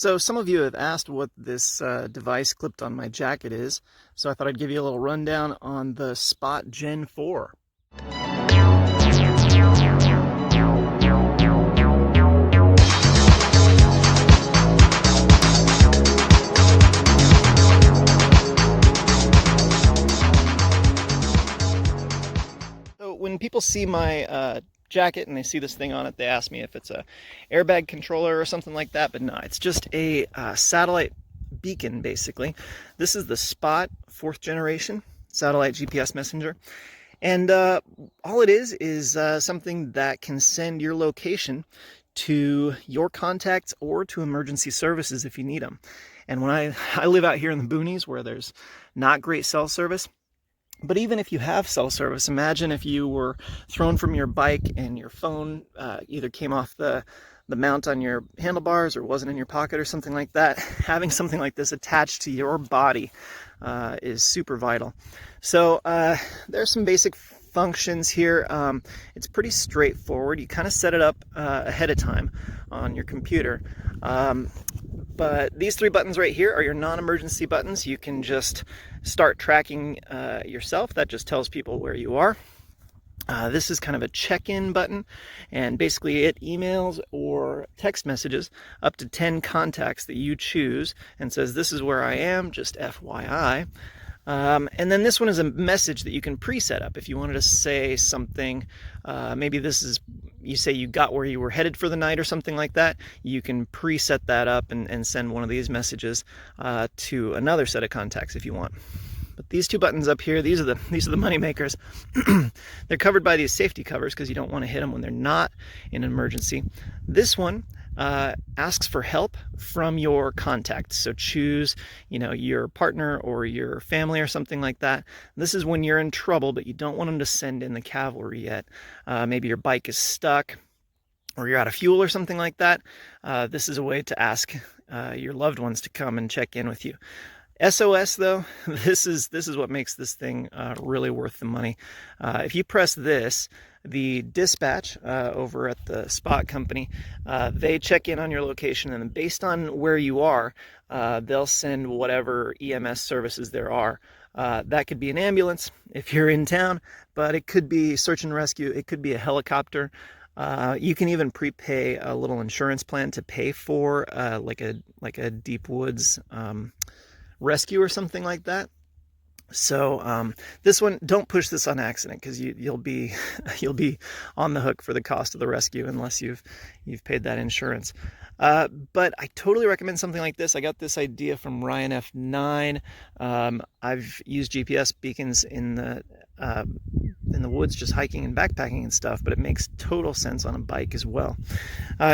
So some of you have asked what this device clipped on my jacket is, so I thought I'd give you a little rundown on the SPOT Gen4. So when people see my jacket and they see this thing on it, they ask me if it's a airbag controller or something like that, but no, it's just a satellite beacon basically. This is the SPOT 4th generation satellite GPS messenger, and all it is something that can send your location to your contacts or to emergency services if you need them. And when I live out here in the boonies where there's not great cell service. But even if you have cell service, imagine if you were thrown from your bike and your phone either came off the mount on your handlebars or wasn't in your pocket or something like that. Having something like this attached to your body is super vital. So there's some basic functions here. It's pretty straightforward. You kind of set it up ahead of time on your computer. But these 3 buttons right here are your non-emergency buttons. You can just start tracking yourself. That just tells people where you are. This is kind of a check-in button, and basically it emails or text messages up to 10 contacts that you choose and says, this is where I am, just FYI. And then this one is a message that you can preset up if you wanted to say something. Maybe this is, you say you got where you were headed for the night or something like that. You can preset that up and send one of these messages to another set of contacts if you want. But these 2 buttons up here, these are the money makers. They're covered by these safety covers because you don't want to hit them when they're not in an emergency. This one asks for help from your contacts. So choose, your partner or your family or something like that. This is when you're in trouble, but you don't want them to send in the cavalry yet. Maybe your bike is stuck or you're out of fuel or something like that. This is a way to ask your loved ones to come and check in with you. SOS though, this is what makes this thing really worth the money. If you press this, the dispatch over at the SPOT company, they check in on your location, and based on where you are, they'll send whatever EMS services there are. That could be an ambulance if you're in town, but it could be search and rescue, it could be a helicopter. You can even prepay a little insurance plan to pay for like a deep woods rescue or something like that. So this one, don't push this on accident, because you'll be on the hook for the cost of the rescue unless you've paid that insurance. But I totally recommend something like this. I got this idea from Ryan F9. I've used GPS beacons in the woods, just hiking and backpacking and stuff, but it makes total sense on a bike as well.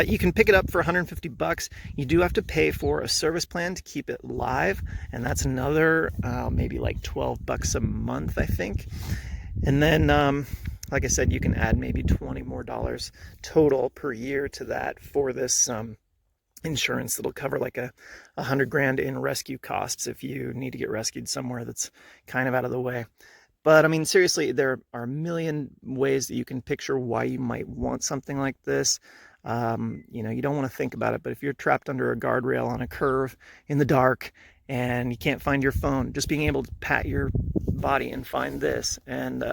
You can pick it up for $150. You do have to pay for a service plan to keep it live, and that's another maybe like $12 a month, I think. And then like I said, you can add maybe $20 more total per year to that for this insurance that'll cover like $100 grand in rescue costs if you need to get rescued somewhere that's kind of out of the way. But I mean, seriously, there are a million ways that you can picture why you might want something like this. You don't want to think about it, but if you're trapped under a guardrail on a curve in the dark and you can't find your phone, just being able to pat your body and find this and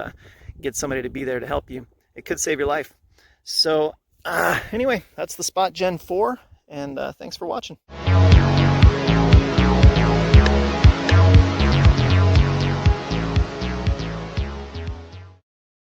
get somebody to be there to help you, it could save your life. So anyway, that's the SPOT Gen 4, and thanks for watching.